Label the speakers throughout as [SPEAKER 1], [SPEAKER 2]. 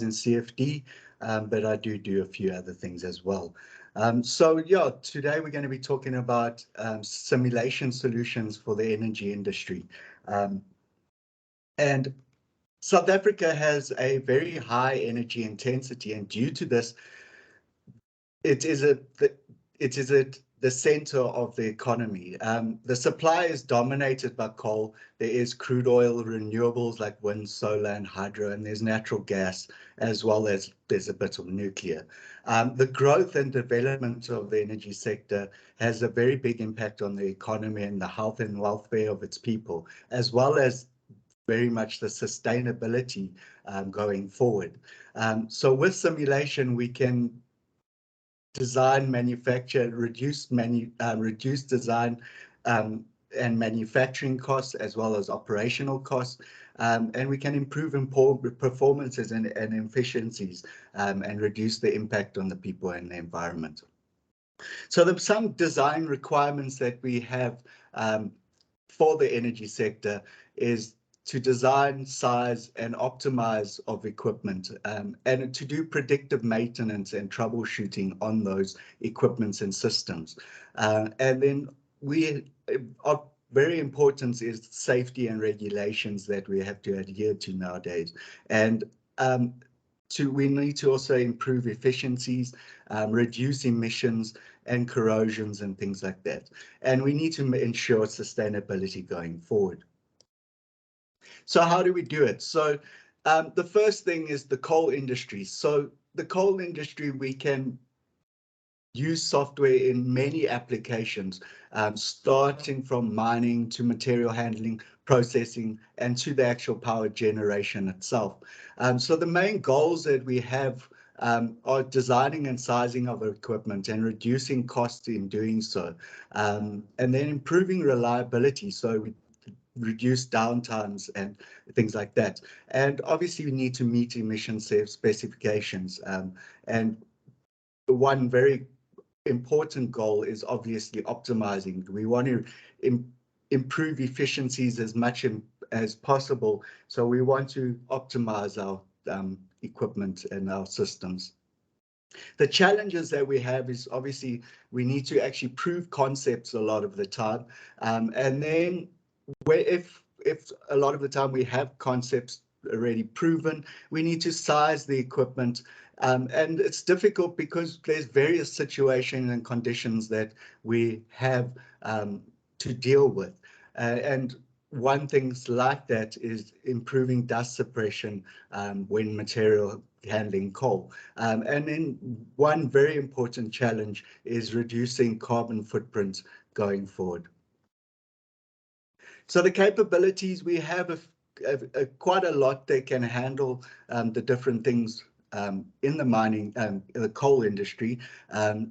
[SPEAKER 1] in CFD, but I do a few other things as well. So yeah, today we're going to be talking about simulation solutions for the energy industry. And South Africa has a very high energy intensity, and due to this, it is the center of the economy. The supply is dominated by coal. There is crude oil, renewables like wind, solar, and hydro, and there's natural gas, as well as there's a bit of nuclear. The growth and development of the energy sector has a very big impact on the economy and the health and welfare of its people, as well as very much the sustainability going forward. So with simulation, we can design, manufacture, reduce design and manufacturing costs, as well as operational costs, and we can improve performances and efficiencies and reduce the impact on the people and the environment. So there's some design requirements that we have for the energy sector is to design, size, and optimize of equipment, and to do predictive maintenance and troubleshooting on those equipments and systems. And then very important is safety and regulations that we have to adhere to nowadays. And we need to also improve efficiencies, reduce emissions and corrosions and things like that. And we need to ensure sustainability going forward. So how do we do it? So the first thing is the coal industry. So the coal industry, we can use software in many applications, starting from mining to material handling, processing, and to the actual power generation itself. So the main goals that we have are designing and sizing of equipment and reducing costs in doing so, and then improving reliability. So we reduce downtimes and things like that. And obviously we need to meet emission specifications. And one very important goal is obviously optimizing. We want to improve efficiencies as much as possible. So we want to optimize our equipment and our systems. The challenges that we have is obviously we need to actually prove concepts a lot of the time. And then if a lot of the time we have concepts already proven, we need to size the equipment. And it's difficult because there's various situations and conditions that we have to deal with. And one thing like that is improving dust suppression when material handling coal. And then one very important challenge is reducing carbon footprint going forward. So the capabilities, we have quite a lot that can handle the different things in the mining, the coal industry. And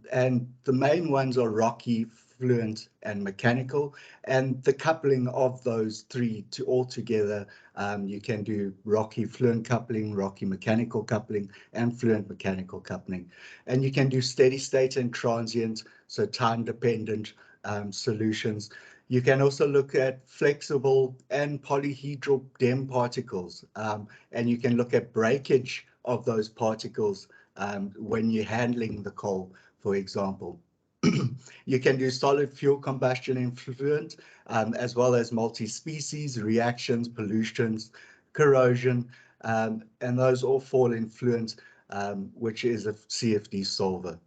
[SPEAKER 1] the main ones are rocky, fluent, and mechanical. And the coupling of those three all together, you can do rocky fluent coupling, rocky mechanical coupling, and fluent mechanical coupling. And you can do steady state and transient, so time-dependent solutions. You can also look at flexible and polyhedral DEM particles, and you can look at breakage of those particles when you're handling the coal, for example. You can do solid fuel combustion in fluent, as well as multi-species, reactions, pollutions, corrosion, and those all fall in fluent, which is a CFD solver,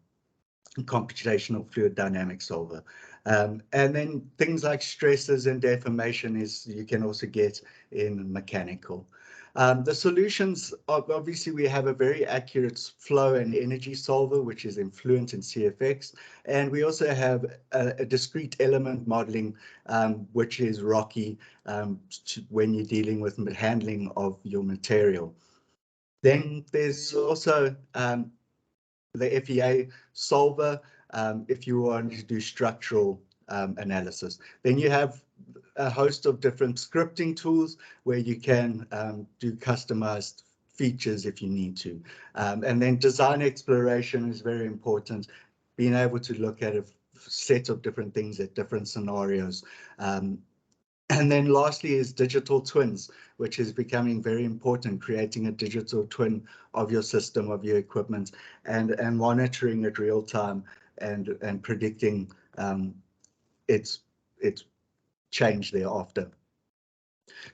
[SPEAKER 1] computational fluid dynamic solver. And then things like stresses and deformation you can also get in mechanical. The solutions, obviously we have a very accurate flow and energy solver, which is in Fluent and CFX. And we also have a discrete element modeling, which is rocky when you're dealing with handling of your material. Then there's also the FEA solver, if you want to do structural analysis. Then you have a host of different scripting tools where you can do customized features if you need to. And then design exploration is very important, being able to look at a set of different things at different scenarios. And then lastly is digital twins, which is becoming very important, creating a digital twin of your system, of your equipment, and monitoring it real time and predicting its change thereafter.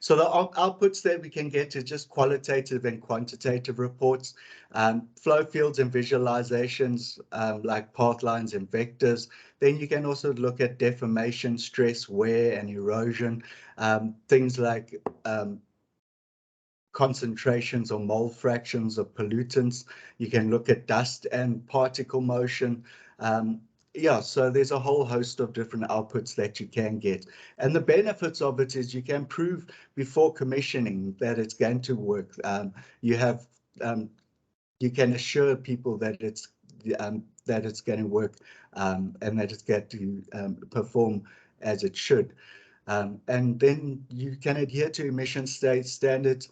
[SPEAKER 1] So the outputs that we can get is just qualitative and quantitative reports, flow fields and visualizations like path lines and vectors. Then you can also look at deformation, stress, wear, and erosion, things like concentrations or mole fractions of pollutants. You can look at dust and particle motion. Yeah, so there's a whole host of different outputs that you can get. And the benefits of it is you can prove before commissioning that it's going to work. You can assure people that it's going to work and that it's going to perform as it should. And then you can adhere to emission standards.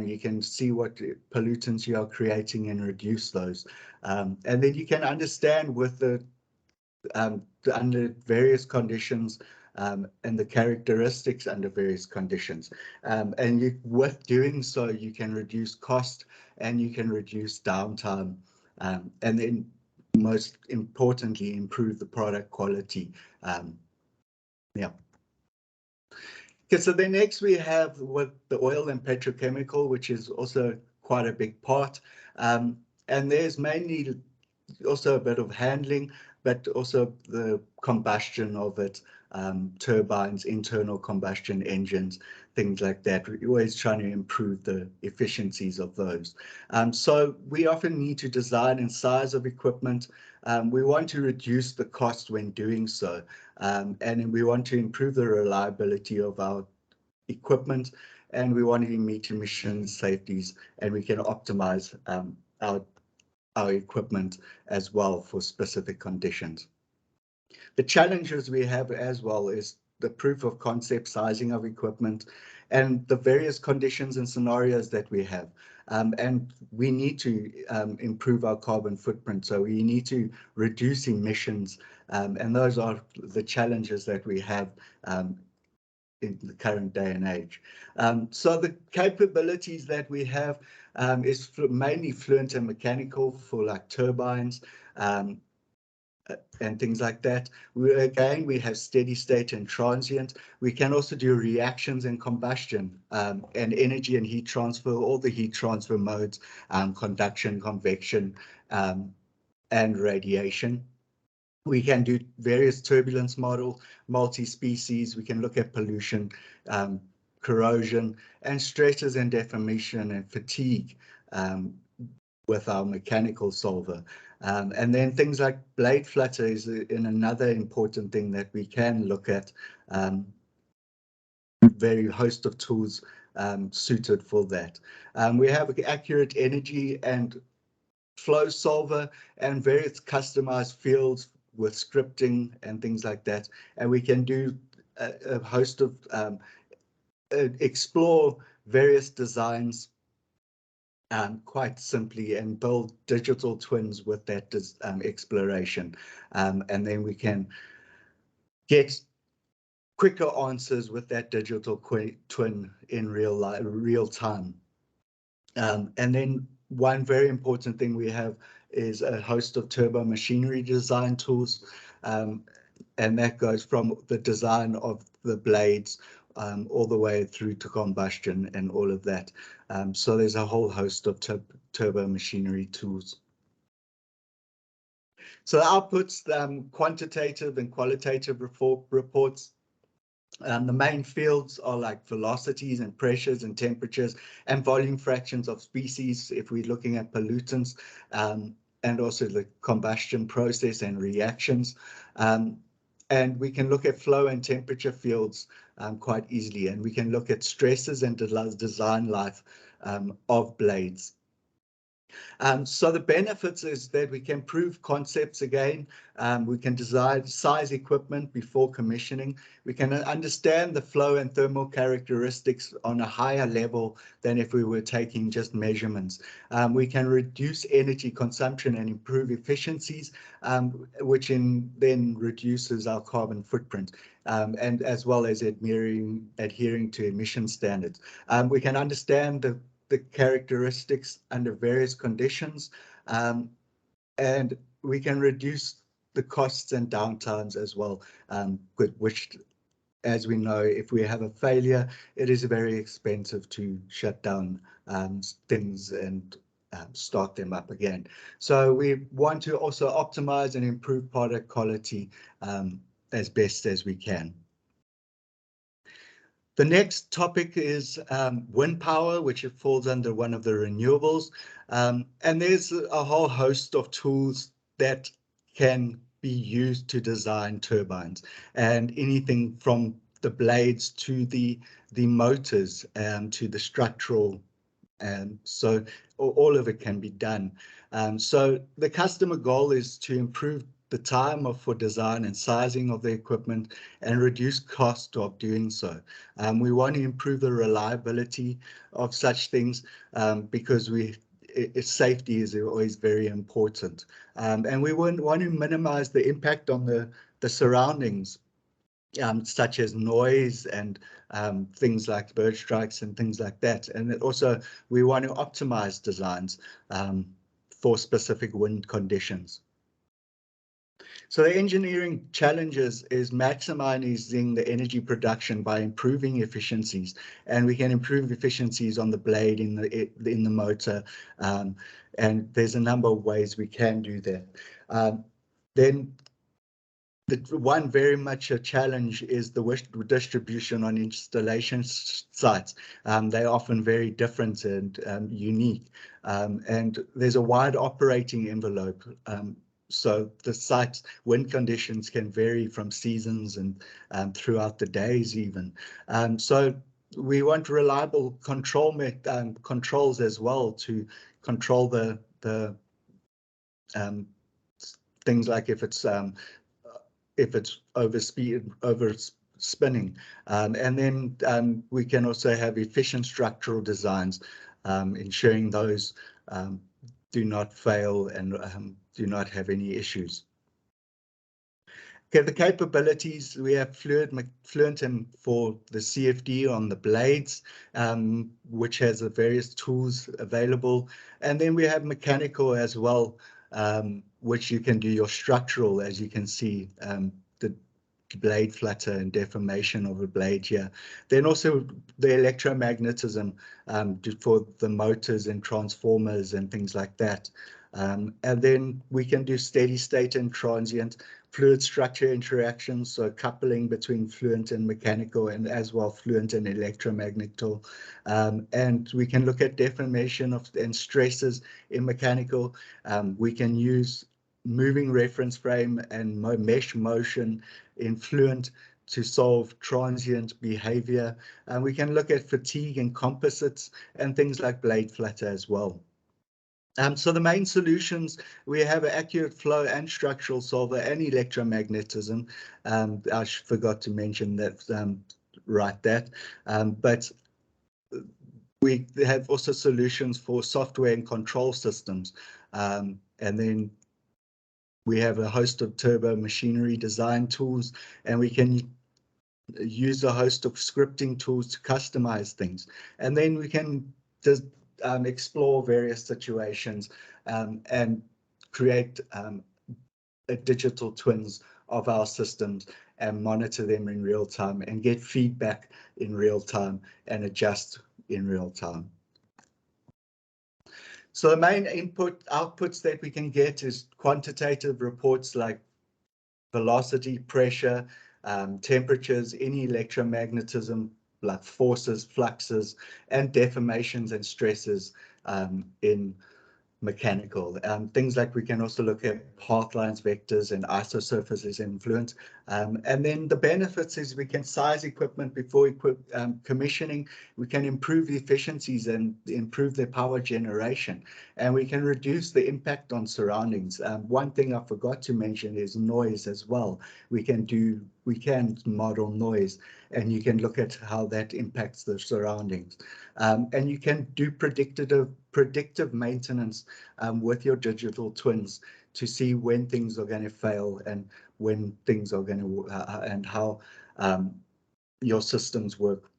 [SPEAKER 1] You can see what pollutants you are creating and reduce those. And then you can understand with under various conditions and the characteristics under various conditions. And with doing so, you can reduce cost and you can reduce downtime. And then most importantly, improve the product quality. Yeah. Okay, so then next we have with the oil and petrochemical, which is also quite a big part. And there's mainly also a bit of handling, but also the combustion of it, turbines, internal combustion engines, things like that. We're always trying to improve the efficiencies of those. So we often need to design and size of equipment. We want to reduce the cost when doing so, and we want to improve the reliability of our equipment, and we want to meet emission safeties, and we can optimize our equipment as well for specific conditions. The challenges we have as well is the proof of concept sizing of equipment and the various conditions and scenarios that we have. And we need to improve our carbon footprint. So we need to reduce emissions. And those are the challenges that we have in the current day and age. So the capabilities that we have is mainly fluent and mechanical for like turbines and things like that. We have steady state and transient. We can also do reactions and combustion and energy and heat transfer, all the heat transfer modes, conduction, convection, and radiation. We can do various turbulence model, multi-species. We can look at pollution, corrosion, and stresses and deformation and fatigue with our mechanical solver. And then things like blade flutter is another important thing that we can look at. Very host of tools suited for that. We have accurate energy and flow solver and various customized fields with scripting and things like that. And we can do a host of explore various designs quite simply and build digital twins with that exploration. And then we can get quicker answers with that digital twin in real time. And then one very important thing we have is a host of turbo machinery design tools, and that goes from the design of the blades all the way through to combustion and all of that. So there's a whole host of turbo machinery tools. So the outputs, quantitative and qualitative reports. The main fields are like velocities and pressures and temperatures and volume fractions of species if we're looking at pollutants, and also the combustion process and reactions. And we can look at flow and temperature fields quite easily, and we can look at stresses and design life of blades. So the benefits is that we can prove concepts again. We can design size equipment before commissioning. We can understand the flow and thermal characteristics on a higher level than if we were taking just measurements. We can reduce energy consumption and improve efficiencies, which then reduces our carbon footprint. And as well as adhering to emission standards. We can understand the characteristics under various conditions, and we can reduce the costs and downtimes as well, which, as we know, if we have a failure, it is very expensive to shut down things and start them up again. So we want to also optimize and improve product quality as best as we can. The next topic is wind power, which falls under one of the renewables. And there's a whole host of tools that can be used to design turbines, and anything from the blades to the motors to the structural. So all of it can be done. So the customer goal is to improve the time for design and sizing of the equipment and reduce cost of doing so. We want to improve the reliability of such things because safety is always very important. And we want to minimize the impact on the surroundings, such as noise and things like bird strikes and things like that. And also we want to optimize designs for specific wind conditions. So the engineering challenges is maximizing the energy production by improving efficiencies, and we can improve efficiencies on the blade in the motor, and there's a number of ways we can do that. Then the one very much a challenge is the distribution on installation sites. They're often very different and unique, and there's a wide operating envelope. So the site wind conditions can vary from seasons and throughout the days even. So we want reliable controls as well to control the things like if it's over spinning. And then we can also have efficient structural designs, ensuring those do not fail and do not have any issues. Okay, the capabilities, we have fluent and for the CFD on the blades, which has the various tools available. And then we have mechanical as well, which you can do your structural, as you can see, the blade flutter and deformation of a blade here. Then also the electromagnetism for the motors and transformers and things like that. And then we can do steady state and transient fluid structure interactions, so coupling between fluent and mechanical, and as well fluent and electromagnetic. And we can look at deformation and stresses in mechanical. We can use moving reference frame and mesh motion in fluent to solve transient behavior. And we can look at fatigue and composites and things like blade flutter as well. So the main solutions, we have an accurate flow and structural solver and electromagnetism. I forgot to mention that, but we have also solutions for software and control systems. And then we have a host of turbo machinery design tools, and we can use a host of scripting tools to customize things. And then we can just explore various situations and create digital twins of our systems and monitor them in real time and get feedback in real time and adjust in real time. So the main outputs that we can get is quantitative reports like velocity, pressure, temperatures, any electromagnetism, like forces, fluxes, and deformations and stresses in mechanical. Things like we can also look at path lines, vectors, and isosurfaces influence. And then the benefits is we can size equipment before commissioning. We can improve the efficiencies and improve their power generation. And we can reduce the impact on surroundings. One thing I forgot to mention is noise as well. We can model noise, and you can look at how that impacts the surroundings. And you can do predictive maintenance with your digital twins to see when things are going to fail and when things are going to and how your systems work.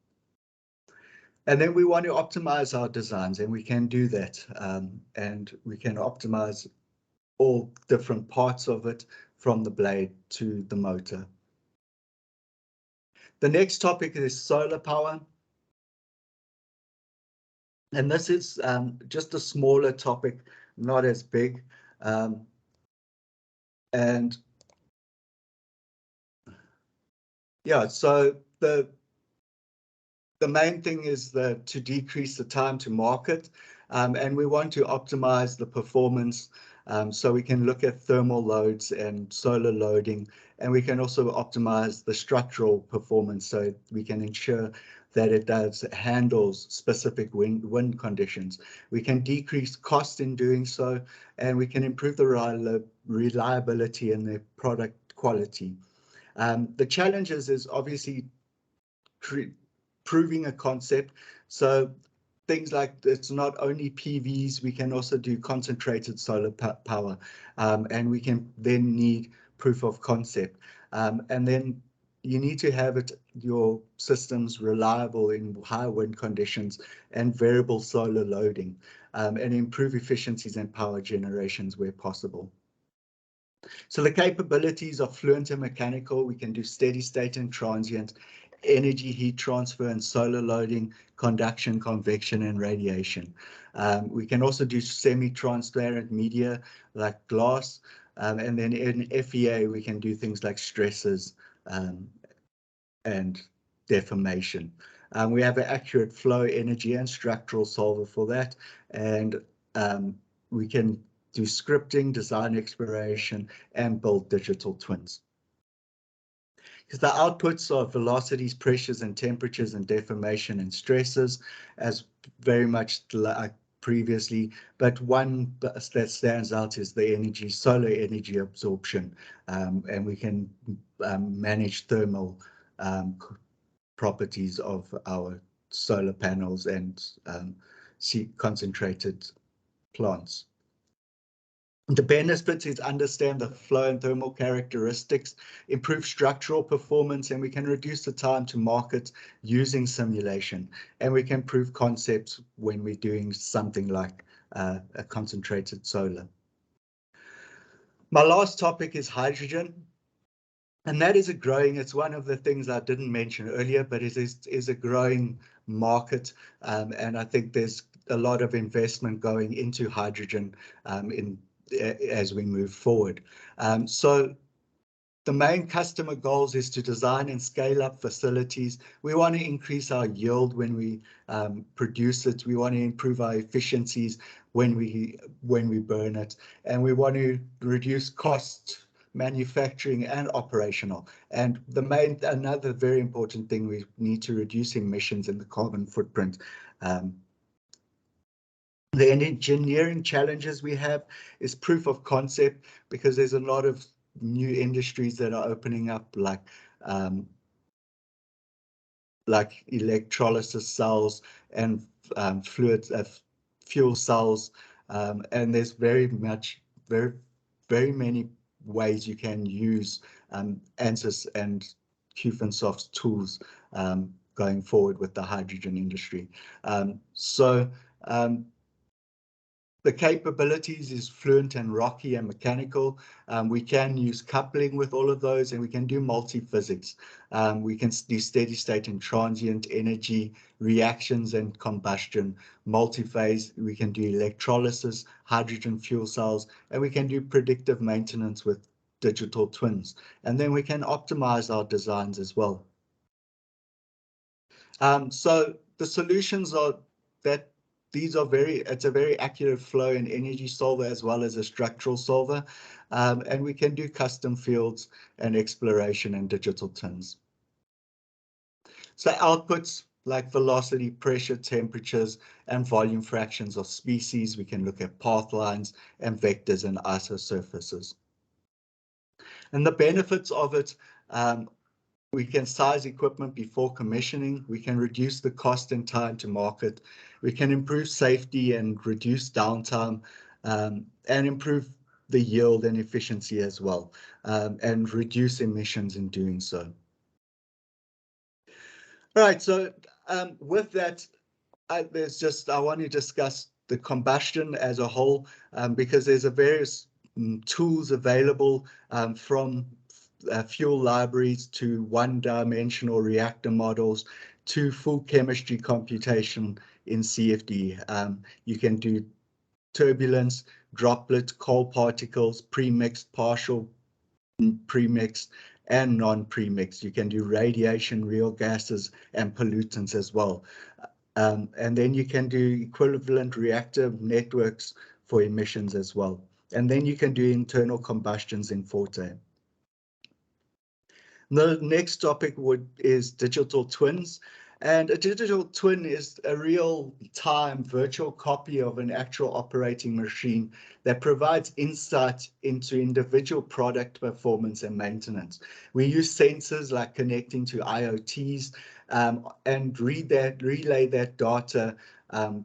[SPEAKER 1] And then we want to optimize our designs, and we can do that. And we can optimize all different parts of it, from the blade to the motor. The next topic is solar power. And this is just a smaller topic, not as big. And yeah, so the main thing is to decrease the time to market, and we want to optimize the performance. So we can look at thermal loads and solar loading, and we can also optimize the structural performance so we can ensure that it handles specific wind conditions. We can decrease cost in doing so, and we can improve the reliability and the product quality. The challenges is obviously proving a concept. So things like, it's not only PVs, we can also do concentrated solar power, and we can then need proof of concept. And then you need to have your systems reliable in high wind conditions and variable solar loading, and improve efficiencies and power generations where possible. So the capabilities are fluent and mechanical. We can do steady state and transient, energy, heat transfer, and solar loading, conduction, convection, and radiation. We can also do semi-transparent media like glass, and then in FEA we can do things like stresses and deformation. We have an accurate flow, energy, and structural solver for that, and we can do scripting, design exploration, and build digital twins. Because the outputs are velocities, pressures, and temperatures, and deformation and stresses, as very much like previously, but one that stands out is the energy, solar energy absorption, and we can manage thermal properties of our solar panels and concentrated plants. The benefit is understand the flow and thermal characteristics, improve structural performance, and we can reduce the time to market using simulation. And we can prove concepts when we're doing something like a concentrated solar. My last topic is hydrogen. And that is it's one of the things I didn't mention earlier, but it is a growing market. And I think there's a lot of investment going into hydrogen as we move forward. So the main customer goals is to design and scale up facilities. We want to increase our yield when we produce it. We want to improve our efficiencies when we burn it, and we want to reduce costs, manufacturing and operational. And another very important thing, we need to reduce emissions and the carbon footprint. The engineering challenges we have is proof of concept, because there's a lot of new industries that are opening up, like electrolysis cells and fuel cells, and there's very many ways you can use Ansys and QFinsoft's tools going forward with the hydrogen industry. The capabilities is fluent and rocky and mechanical. We can use coupling with all of those, and we can do multi-physics. We can do steady state and transient, energy, reactions and combustion, multi-phase. We can do electrolysis, hydrogen fuel cells, and we can do predictive maintenance with digital twins. And then we can optimize our designs as well. So the solutions are that it's a very accurate flow and energy solver as well as a structural solver. And we can do custom fields and exploration and digital twins. So outputs like velocity, pressure, temperatures, and volume fractions of species. We can look at path lines and vectors and isosurfaces. And the benefits of it, we can size equipment before commissioning. We can reduce the cost and time to market. We can improve safety and reduce downtime, and improve the yield and efficiency as well, and reduce emissions in doing so. All right, so with that, I want to discuss the combustion as a whole, because there's various tools available, from fuel libraries to one-dimensional reactor models to full chemistry computation in CFD. You can do turbulence, droplet, coal particles, pre-mixed, partial pre-mixed, and non-pre-mixed. You can do radiation, real gases, and pollutants as well. And then you can do equivalent reactor networks for emissions as well. And then you can do internal combustions in Forte. The next topic is digital twins. And a digital twin is a real-time virtual copy of an actual operating machine that provides insight into individual product performance and maintenance. We use sensors like connecting to IoTs, and relay that data,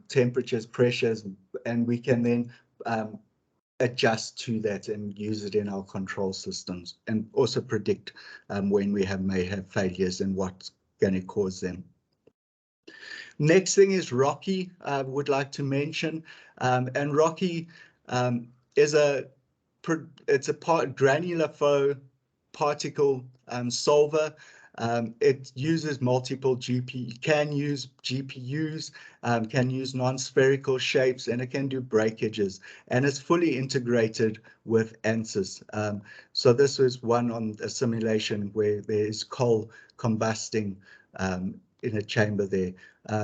[SPEAKER 1] temperatures, pressures, and we can then adjust to that and use it in our control systems, and also predict when we may have failures and what's going to cause them. Next thing is Rocky, I would like to mention, and Rocky is it's a granular flow particle solver. It uses multiple can use GPUs, can use non-spherical shapes, and it can do breakages, and it's fully integrated with Ansys. So this was one on a simulation where there is coal combusting in a chamber there.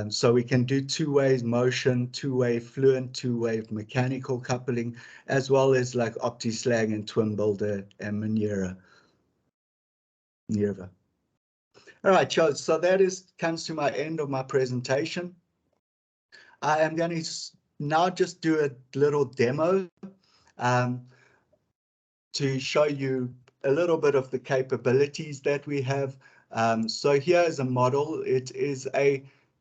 [SPEAKER 1] So we can do two-way motion, two-way fluent, two-way mechanical coupling, as well as like OptiSlag and Twin Builder and Minerva. All right, so that comes to my end of my presentation. I am going to now just do a little demo to show you a little bit of the capabilities that we have. So here is a model. It is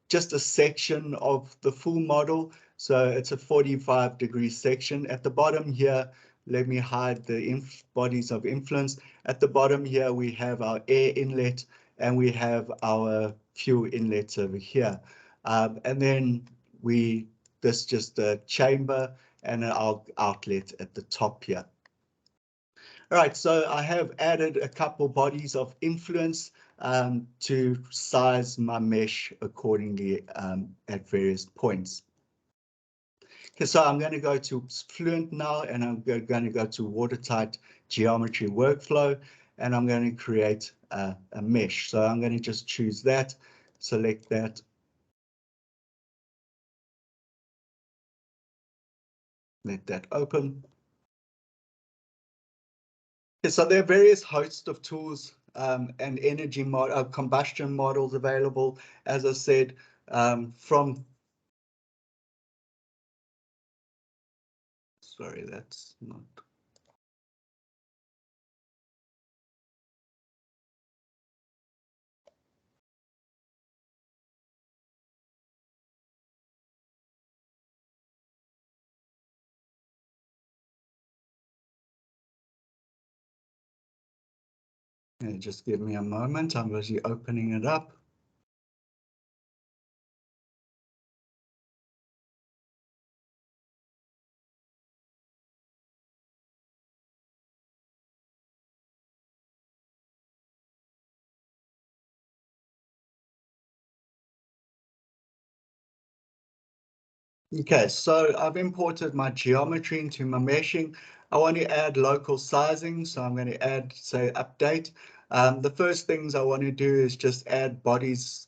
[SPEAKER 1] just a section of the full model. So it's a 45-degree section. At the bottom here, let me hide the bodies of influence. At the bottom here, we have our air inlet, and we have our fuel inlets over here. And then this just a chamber and our outlet at the top here. All right, so I have added a couple bodies of influence to size my mesh accordingly at various points. Okay, so I'm going to go to Fluent now, and I'm going to go to watertight geometry workflow, and I'm going to create a mesh. So I'm going to just choose that, select that. Let that open. Okay, so there are various hosts of tools and energy combustion models available, as I said, from. Sorry, that's not. Okay, just give me a moment. I'm busy opening it up. Okay, so I've imported my geometry into my meshing. I want to add local sizing, so I'm going to add, say, update. The first things I want to do is just add bodies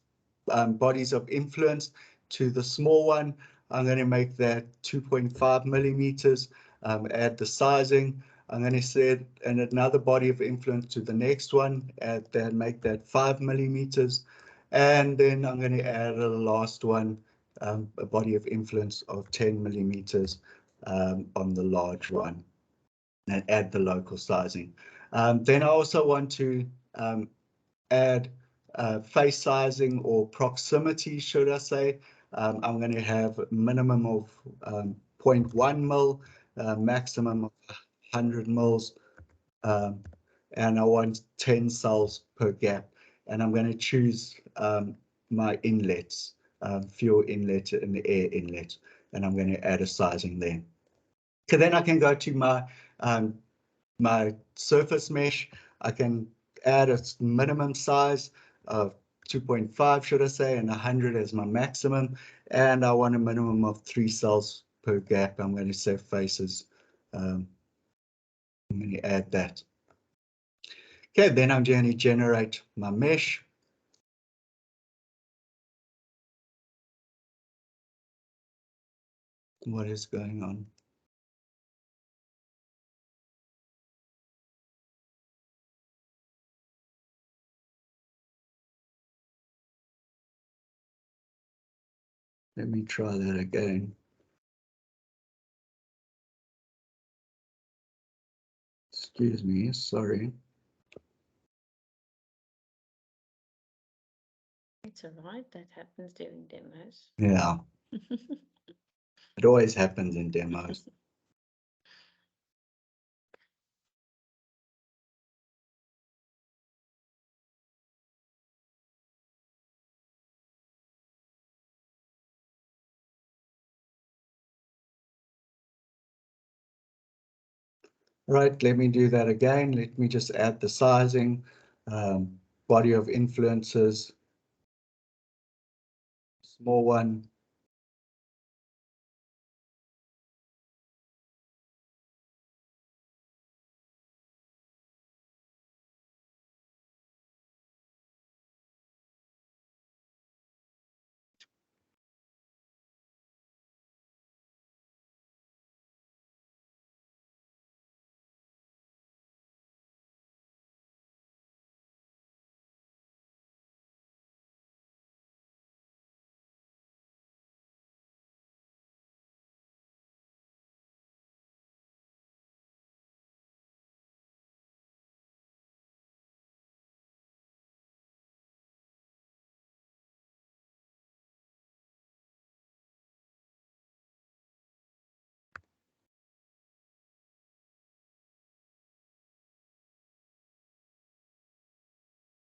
[SPEAKER 1] of influence to the small one. I'm going to make that 2.5 millimeters, add the sizing. I'm going to set another body of influence to the next one, add that, make that 5 millimeters. And then I'm going to add a last one, a body of influence of 10 millimeters on the large one, and add the local sizing. Then I also want to add face sizing or proximity, should I say. I'm going to have a minimum of 0.1 mil, maximum of 100 mils, and I want 10 cells per gap. And I'm going to choose my inlets, fuel inlet and the air inlet, and I'm going to add a sizing there. Okay, then I can go to my surface mesh. I can add a minimum size of 2.5, should I say, and 100 as my maximum. And I want a minimum of 3 cells per gap. I'm going to say faces. I'm going to add that. Okay, then I'm going to generate my mesh. What is going on? Let me try that again. Excuse me, sorry.
[SPEAKER 2] It's all right, that happens during demos.
[SPEAKER 1] Yeah. It always happens in demos. Right, let me do that again. Let me just add the sizing, body of influences, small one.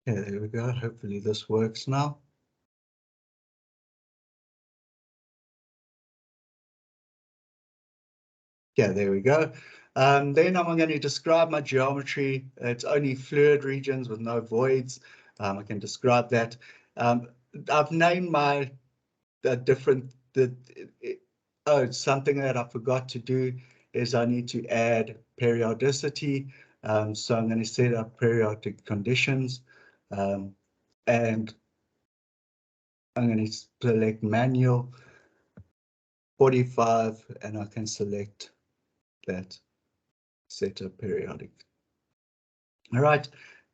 [SPEAKER 1] Yeah, there we go. Hopefully this works now. Yeah, there we go. Then I'm going to describe my geometry. It's only fluid regions with no voids. I can describe that. I've named my something that I forgot to do is I need to add periodicity. So I'm going to set up periodic conditions, and I'm going to select manual 45, and I can select that set up periodic. All right,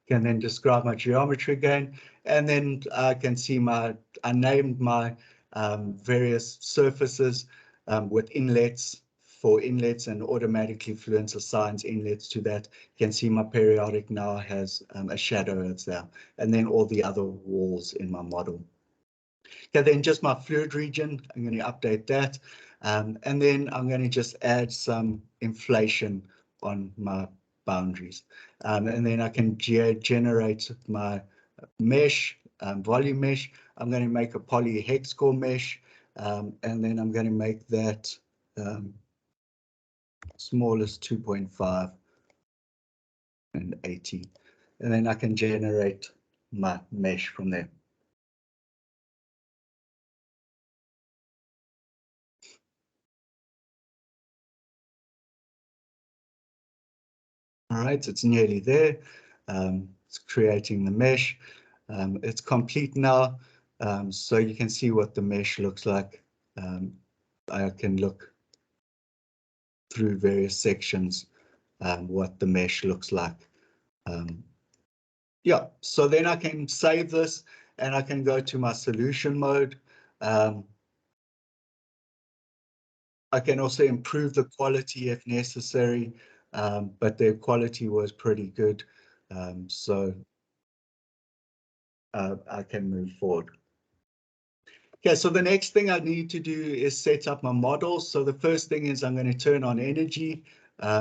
[SPEAKER 1] can then describe my geometry again, and then I can see I named my various surfaces with inlets for inlets, and automatically Fluence assigns inlets to that. You can see my periodic now has a shadow as there, and then all the other walls in my model. Okay, then just my fluid region, I'm going to update that. And then I'm going to just add some inflation on my boundaries. And then I can generate my mesh, volume mesh. I'm going to make a polyhex core mesh, and then I'm going to make that smallest 2.5 and 80. And then I can generate my mesh from there. All right, it's nearly there. It's creating the mesh. It's complete now, so you can see what the mesh looks like. I can look through various sections, what the mesh looks like. Yeah, so then I can save this and I can go to my solution mode. I can also improve the quality if necessary, but the quality was pretty good. So I can move forward. Okay, so the next thing I need to do is set up my model. So the first thing is I'm going to turn on energy,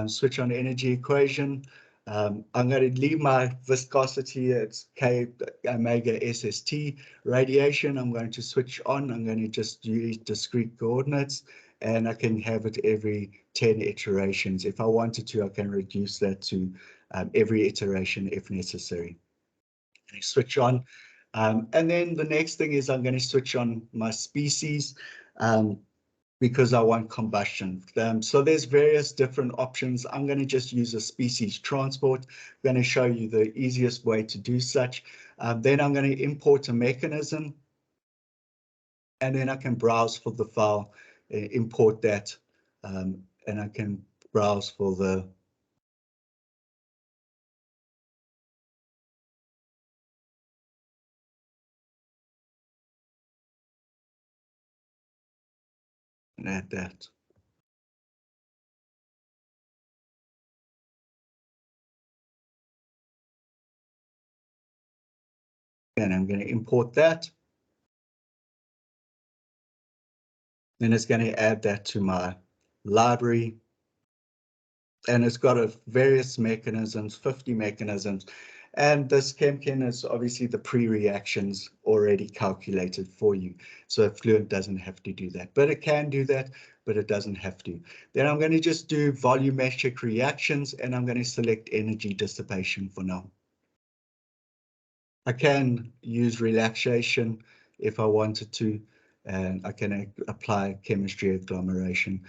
[SPEAKER 1] switch on energy equation. I'm going to leave my viscosity, it's K omega SST. Radiation, I'm going to switch on. I'm going to just use discrete coordinates, and I can have it every 10 iterations. If I wanted to, I can reduce that to every iteration if necessary. And switch on. And then the next thing is I'm going to switch on my species because I want combustion. So there's various different options. I'm going to just use a species transport. I'm going to show you the easiest way to do such. Then I'm going to import a mechanism, and then I can browse for the file, import that, and I can browse for the and add that. And I'm going to import that. Then it's going to add that to my library. And it's got a various mechanisms, 50 mechanisms. And this ChemCin is obviously the pre-reactions already calculated for you. So Fluent doesn't have to do that, but it can do that, but it doesn't have to. Then I'm going to just do volumetric reactions, and I'm going to select energy dissipation for now. I can use relaxation if I wanted to, and I can apply chemistry agglomeration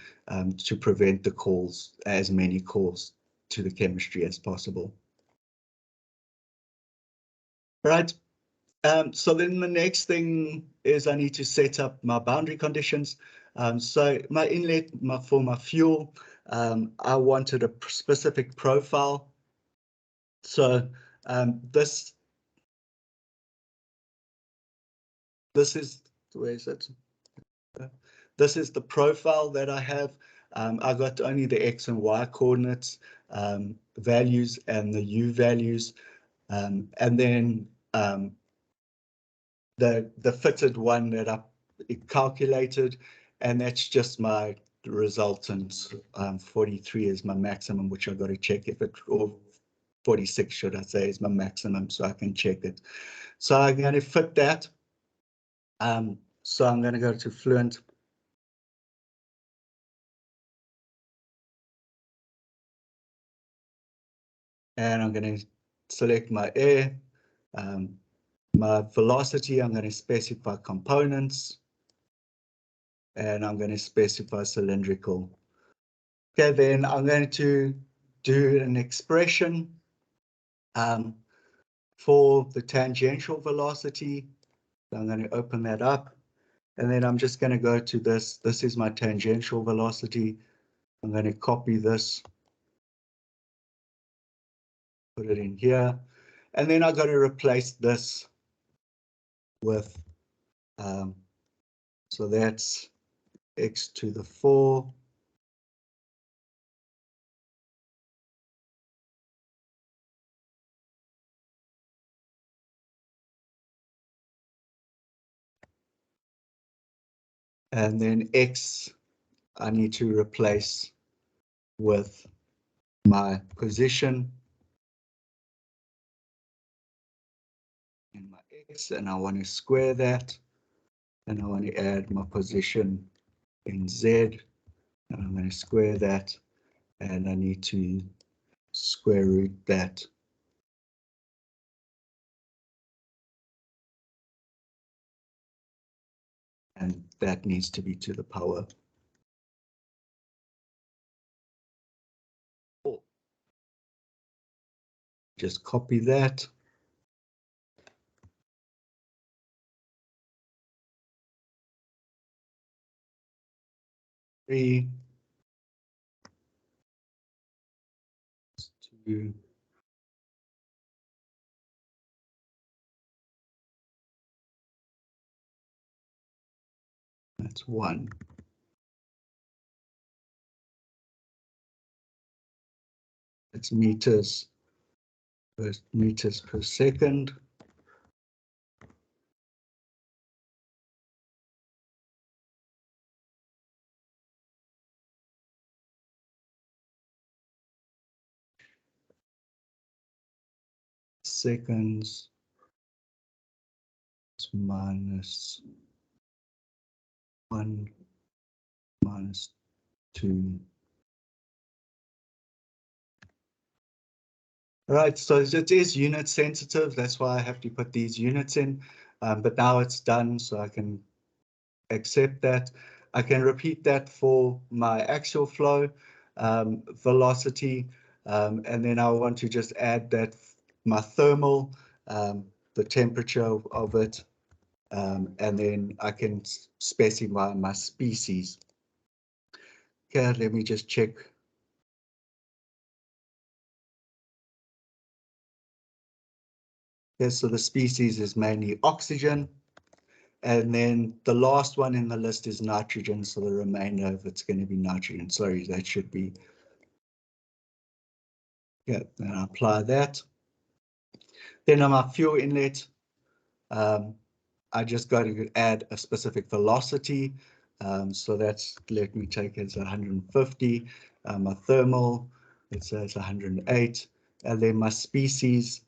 [SPEAKER 1] to prevent the calls, as many calls to the chemistry as possible. Right. So then the next thing is I need to set up my boundary conditions. So my inlet for my fuel, I wanted a specific profile. So this is, where is it? This is the profile that I have. I got only the X and Y coordinates values and the U values, and then the fitted one that I calculated, and that's just my resultant. 43 is my maximum, which I got to check if it, or 46 should I say, is my maximum, so I can check it. So I'm going to fit that. So I'm going to go to Fluent. And I'm going to select my air, my velocity. I'm going to specify components, and I'm going to specify cylindrical. Okay, then I'm going to do an expression for the tangential velocity. So I'm going to open that up, and then I'm just going to go to this. This is my tangential velocity. I'm going to copy this, put it in here, and then I've got to replace this with, so that's x to the 4 and then x I need to replace with my position in my x, and I want to square that, and I want to add my position in z, and I'm going to square that, and I need to square root that. And that needs to be to the power 4. Just copy that. 3, 2, that's 1. It's meters per second. Seconds minus 1 minus 2. Right, so it is unit sensitive. That's why I have to put these units in. But now it's done, so I can accept that. I can repeat that for my actual flow velocity. And then I want to just add that my thermal, the temperature of it. And then I can specify my species. Okay, let me just check. Okay, so the species is mainly oxygen. And then the last one in the list is nitrogen. So the remainder of it's going to be nitrogen. Sorry, that should be. Yeah, then I apply that. Then on my fuel inlet, I just got to add a specific velocity. So that's, let me take it as 150. My thermal, it says 108. And then my species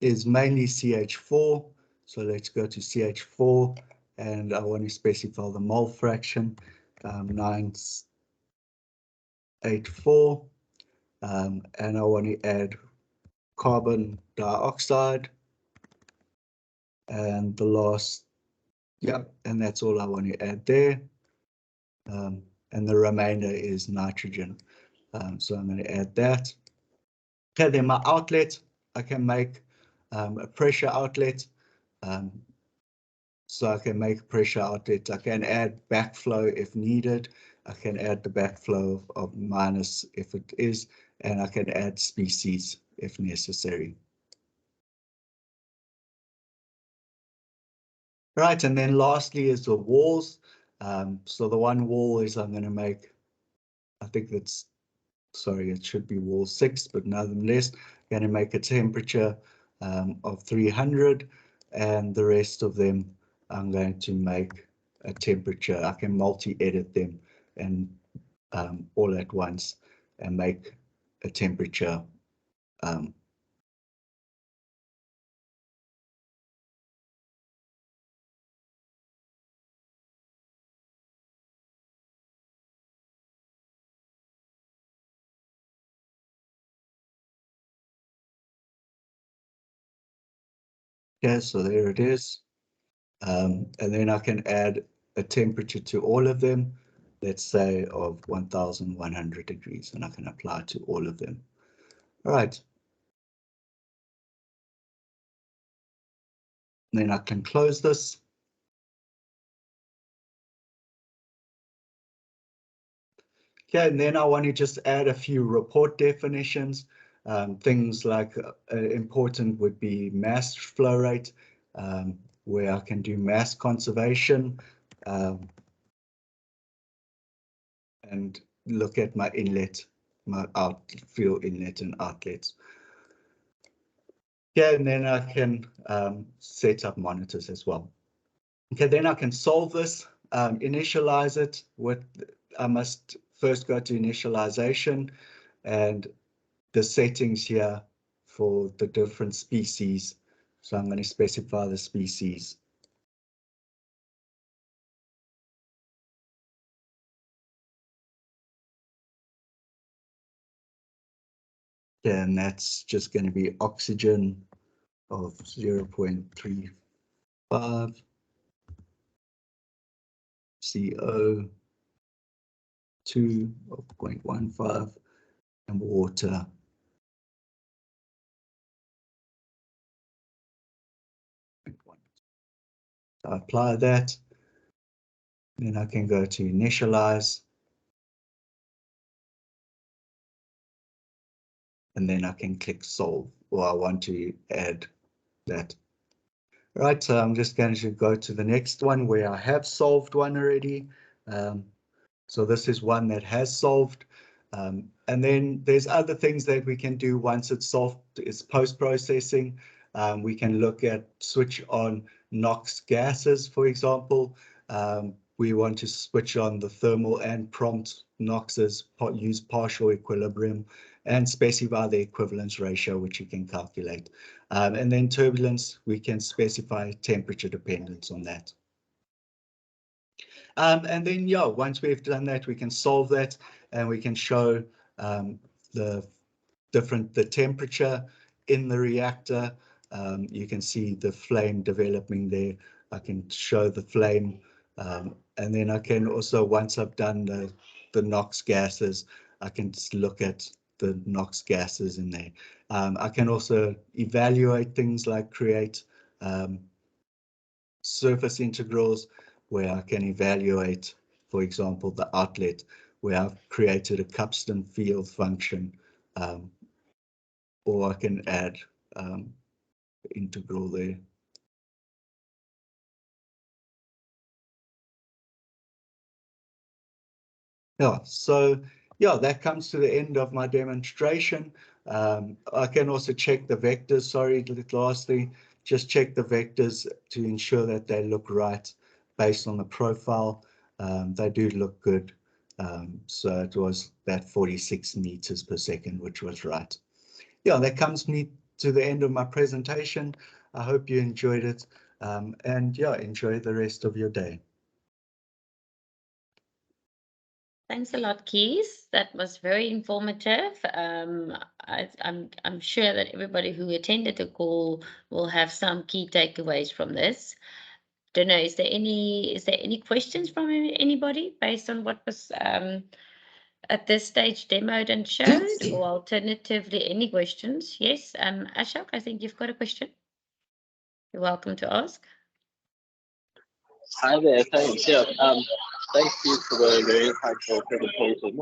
[SPEAKER 1] is mainly CH4. So let's go to CH4. And I want to specify the mole fraction, 984. And I want to add carbon dioxide. And the last, yeah, and that's all I want to add there. And the remainder is nitrogen. So I'm going to add that. Okay, then my outlet, I can make a pressure outlet. So I can make a pressure outlet. I can add backflow if needed. I can add the backflow of minus if it is, and I can add species if necessary. Right, and then lastly is the walls. So the one wall is I'm going to make, I think that's, sorry, it should be wall 6, but nonetheless, I'm going to make a temperature of 300, and the rest of them I'm going to make a temperature. I can multi-edit them and all at once and make a temperature. Yeah, so there it is. And then I can add a temperature to all of them, let's say of 1100 degrees, and I can apply to all of them. All right. Then I can close this. Okay, and then I want to just add a few report definitions. Things like important would be mass flow rate, where I can do mass conservation and look at my inlet, my fuel inlet and outlets. Yeah, and then I can set up monitors as well. Okay, then I can solve this, initialize it with, I must first go to initialization and the settings here for the different species. So I'm going to specify the species. And that's just going to be oxygen of 0.35, CO 2 of 0.15, and water. I apply that, then I can go to initialize, and then I can click solve, or I want to add that. Right, so I'm just going to go to the next one where I have solved one already. So this is one that has solved. And then there's other things that we can do once it's solved. It's post-processing. We can look at switch on NOx gases, for example. We want to switch on the thermal and prompt NOxes, use partial equilibrium, and specify the equivalence ratio, which you can calculate. And then turbulence, we can specify temperature dependence on that. And then, yeah, once we've done that, we can solve that, and we can show the temperature in the reactor. You can see the flame developing there. I can show the flame, and then I can also, once I've done the NOx gases, I can just look at the NOx gases in there. I can also evaluate things like create surface integrals, where I can evaluate, for example, the outlet, where I've created a Combustion field function, or I can add integral there. Yeah, so yeah, that comes to the end of my demonstration. I can also check the vectors, sorry, lastly, just check the vectors to ensure that they look right based on the profile. They do look good. So it was that 46 meters per second, which was right. Yeah, that comes me to the end of my presentation. I hope you enjoyed it. And yeah, enjoy the rest of your day.
[SPEAKER 2] Thanks a lot, Keith. That was very informative. I'm sure that everybody who attended the call will have some key takeaways from this. Don't know, is there any questions from anybody based on what was at this stage demoed and showed, or alternatively any questions? Yes, Ashok, I think you've got a question. You're welcome to ask.
[SPEAKER 3] Hi there, thanks. Yeah, thank you for the very insightful presentation.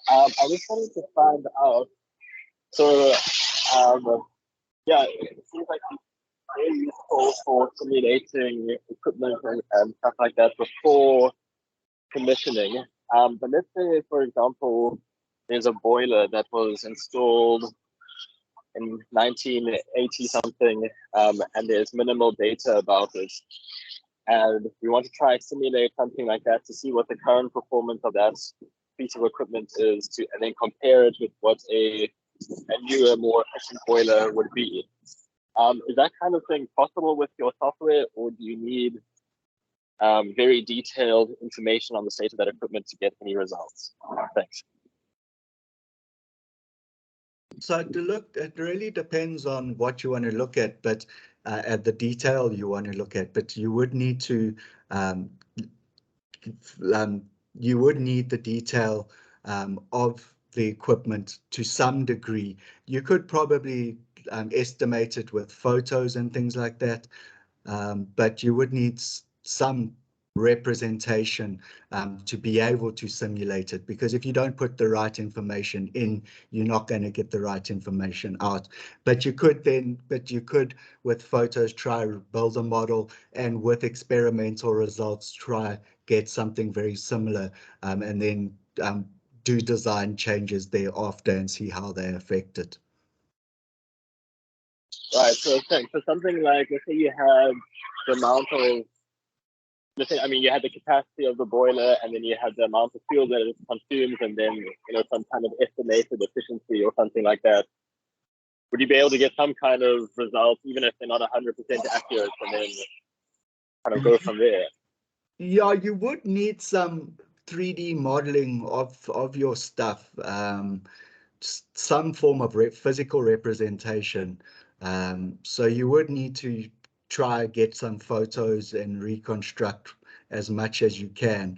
[SPEAKER 3] I just wanted to find out, so yeah, it seems like it's very useful for simulating equipment and stuff like that before commissioning. But let's say, for example, there's a boiler that was installed in 1980 something, and there's minimal data about it. And we want to try simulate something like that to see what the current performance of that piece of equipment is, and then compare it with what a newer, more efficient boiler would be. Is that kind of thing possible with your software, or do you need very detailed information on the state of that equipment to get any results? Thanks.
[SPEAKER 1] So it really depends on what you want to look at, but at the detail you want to look at. But you would need to the detail of the equipment to some degree. You could probably estimate it with photos and things like that, but you would need some representation to be able to simulate it, because if you don't put the right information in, you're not going to get the right information out. But you could with photos try build a model, and with experimental results try get something very similar, and then do design changes thereafter and see how they affect it.
[SPEAKER 3] Right, so thanks. So something like, let's say you had the amount of, you had the capacity of the boiler, and then you had the amount of fuel that it consumes, and then some kind of estimated efficiency or something like that. Would you be able to get some kind of result, even if they're not 100% accurate, and then kind of go from there?
[SPEAKER 1] Yeah, you would need some 3D modeling of your stuff, some form of physical representation. So you would need to try get some photos and reconstruct as much as you can,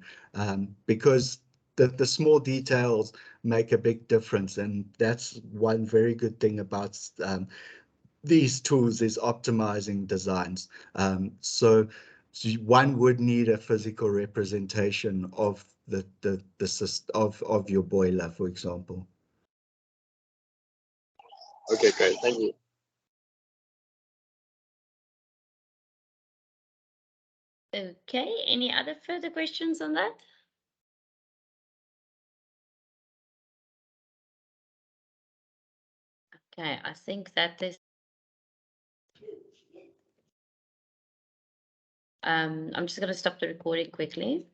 [SPEAKER 1] because the small details make a big difference, and that's one very good thing about these tools is optimizing designs. So one would need a physical representation of of your boiler, for example.
[SPEAKER 3] Okay, great. Thank you.
[SPEAKER 2] Okay, any other further questions on that? Okay, I think that is. I'm just going to stop the recording quickly.